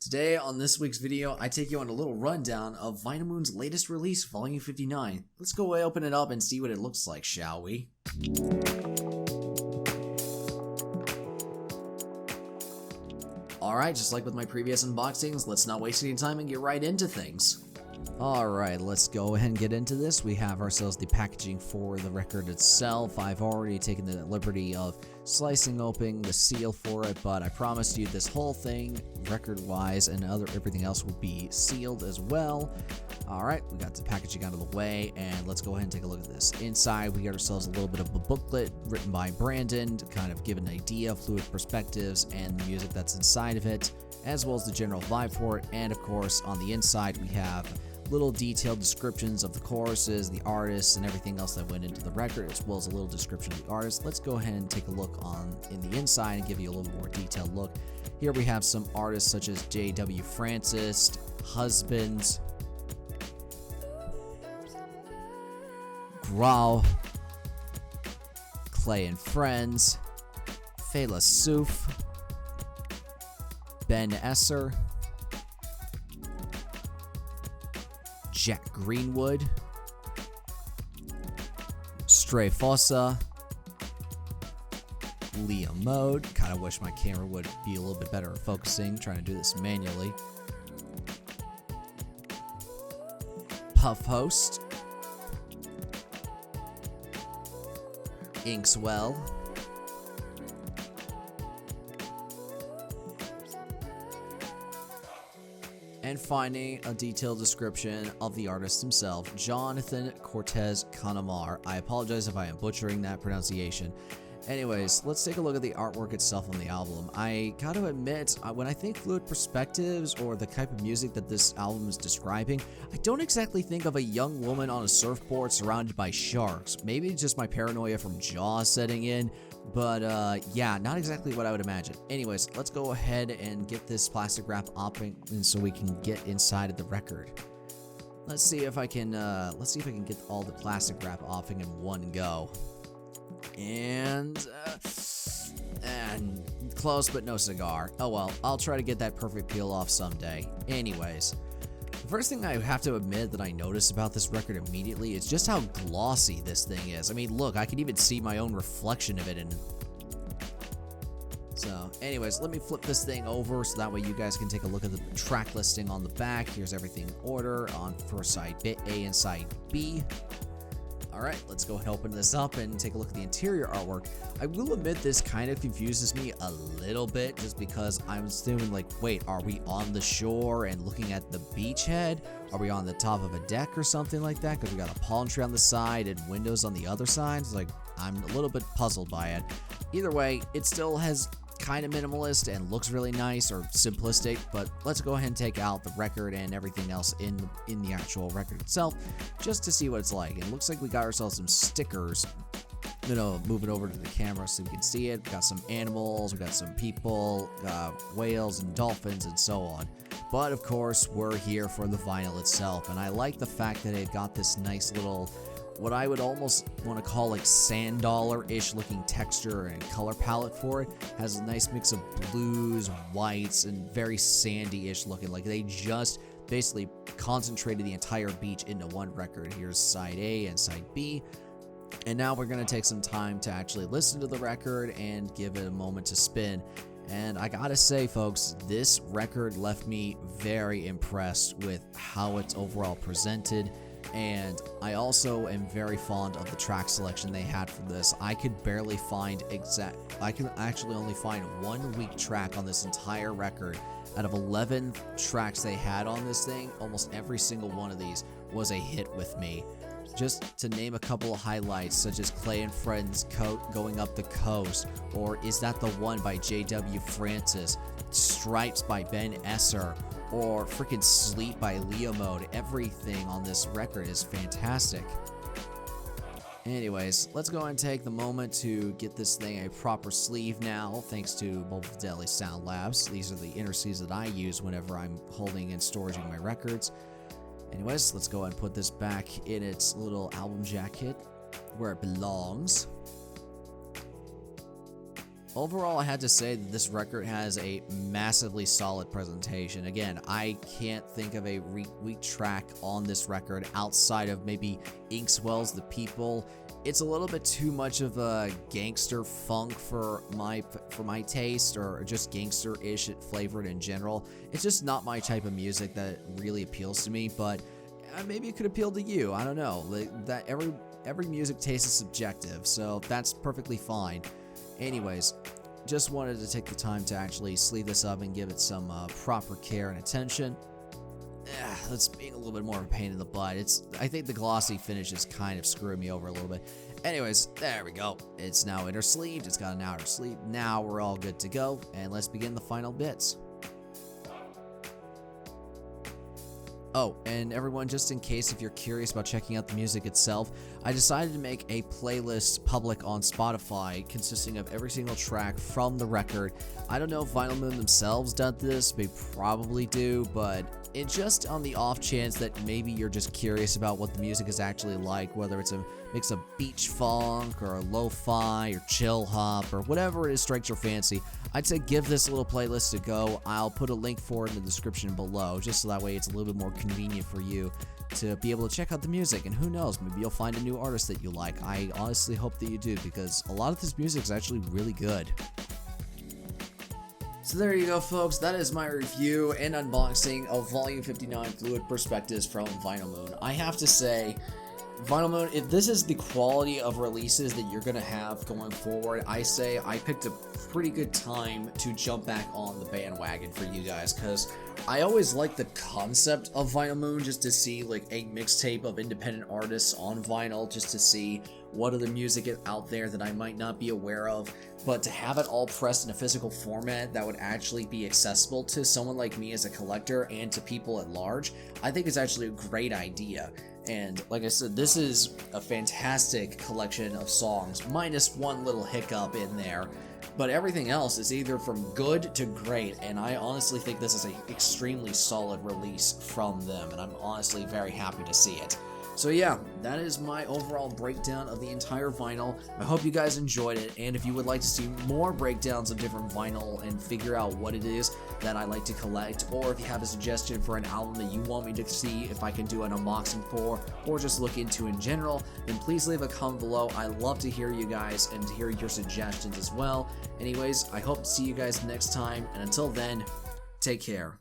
Today on this week's video, I take you on a little rundown of Vibin's latest release, Volume 59. Let's go open it up and see what it looks like, shall we? Alright, just like with my previous unboxings, let's not waste any time and get right into things. Alright, let's go ahead and get into this. We have ourselves the packaging for the record itself. I've already taken the liberty of slicing open the seal for it, but I promised you this whole thing, record-wise and everything else, will be sealed as well. Alright, we got the packaging out of the way, and let's go ahead and take a look at this. Inside, we got ourselves a little bit of a booklet written by Brandon to kind of give an idea of Fluid Perspectives and the music that's inside of it, as well as the general vibe for it. And of course, on the inside, we have little detailed descriptions of the choruses, the artists, and everything else that went into the record, as well as a little description of the artist. Let's go ahead and take a look in the inside and give you a little more detailed look. Here we have some artists such as J.W. Francis, Husbands, Grau, Clay and Friends, Fela Souf, Ben Esser, Jack Greenwood, Stray Fossa, Liam Mode. Kind of wish my camera would be a little bit better at focusing, trying to do this manually. Puff Host, Inkswell, and finding a detailed description of the artist himself, Jonathan Cortez Conamar. I apologize if I am butchering that pronunciation. Anyways, let's take a look at the artwork itself on the album. I gotta admit, when I think Fluid Perspectives or the type of music that this album is describing, I don't exactly think of a young woman on a surfboard surrounded by sharks. Maybe just my paranoia from Jaws setting in, but yeah, not exactly what I would imagine. Anyways, let's go ahead and get this plastic wrap open so we can get inside of the record. Let's see if I can get all the plastic wrap off in one go. And close, but no cigar. Oh well, I'll try to get that perfect peel off someday. Anyways, the first thing I have to admit that I noticed about this record immediately is just how glossy this thing is. I mean, look, I can even see my own reflection of it in. So, anyways, let me flip this thing over so that way you guys can take a look at the track listing on the back. Here's everything in order for side A and side B. Alright, let's go ahead and open this up and take a look at the interior artwork. I will admit this kind of confuses me a little bit just because I'm assuming, like, wait, are we on the shore and looking at the beachhead? Are we on the top of a deck or something like that? Because we got a palm tree on the side and windows on the other side. It's like, I'm a little bit puzzled by it. Either way, it still has kind of minimalist and looks really nice or simplistic, but let's go ahead and take out the record and everything else in the actual record itself just to see what it's like. It looks like we got ourselves some stickers. You know, moving over to the camera so we can see it. We got some animals, we got some people, whales and dolphins and so on. But of course, we're here for the vinyl itself, and I like the fact that it got this nice little, what I would almost want to call like sand dollar-ish looking texture and color palette for it. Has a nice mix of blues, whites, and very sandy-ish looking. Like they just basically concentrated the entire beach into one record. Here's side A and side B. And now we're going to take some time to actually listen to the record and give it a moment to spin. And I gotta say, folks, this record left me very impressed with how it's overall presented. And I also am very fond of the track selection they had for this. I could barely find I could actually only find one weak track on this entire record. Out of 11 tracks they had on this thing, almost every single one of these was a hit with me. Just to name a couple of highlights, such as Clay and Friends Going Up the Coast, or Is That the One by J.W. Francis, Stripes by Ben Esser, or freaking Sleep by Liam Mode. Everything on this record is fantastic. Anyways, let's go and take the moment to get this thing a proper sleeve now, thanks to Mobile Fidelity Sound Labs. These are the inner sleeves that I use whenever I'm holding and storing my records. Anyways, let's go and put this back in its little album jacket where it belongs. Overall, I had to say that this record has a massively solid presentation. Again, I can't think of a weak track on this record outside of maybe Inkswell's The People. It's a little bit too much of a gangster funk for my taste, or just gangster-ish flavored in general. It's just not my type of music that really appeals to me, but maybe it could appeal to you. I don't know. Like, that every music taste is subjective, so that's perfectly fine. Anyways, just wanted to take the time to actually sleeve this up and give it some proper care and attention. That's being a little bit more of a pain in the butt. I think the glossy finish is kind of screwing me over a little bit. Anyways, there we go. It's now inner sleeved. It's got an outer sleeve. Now we're all good to go, and let's begin the final bits. Oh, and everyone, just in case if you're curious about checking out the music itself, I decided to make a playlist public on Spotify consisting of every single track from the record. I don't know if Vinyl Moon themselves done this, they probably do, but it's just on the off chance that maybe you're just curious about what the music is actually like, whether it's a mix of beach funk or lo-fi or chill hop or whatever it is strikes your fancy. I'd say give this little playlist a go. I'll put a link for it in the description below, just so that way it's a little bit more convenient for you to be able to check out the music. And who knows, maybe you'll find a new artist that you like. I honestly hope that you do, because a lot of this music is actually really good. So there you go, folks. That is my review and unboxing of Volume 59 Fluid Perspectives from Vinyl Moon. I have to say, Vinyl Moon, if this is the quality of releases that you're going to have going forward, I say I picked a pretty good time to jump back on the bandwagon for you guys, because I always like the concept of Vinyl Moon, just to see like a mixtape of independent artists on vinyl, just to see what other music is out there that I might not be aware of. But to have it all pressed in a physical format that would actually be accessible to someone like me as a collector and to people at large, I think is actually a great idea. And like I said, this is a fantastic collection of songs, minus one little hiccup in there. But everything else is either from good to great, and I honestly think this is an extremely solid release from them, and I'm honestly very happy to see it. So yeah, that is my overall breakdown of the entire vinyl. I hope you guys enjoyed it, and if you would like to see more breakdowns of different vinyl and figure out what it is that I like to collect, or if you have a suggestion for an album that you want me to see if I can do an unboxing for, or just look into in general, then please leave a comment below. I love to hear you guys and to hear your suggestions as well. Anyways, I hope to see you guys next time, and until then, take care.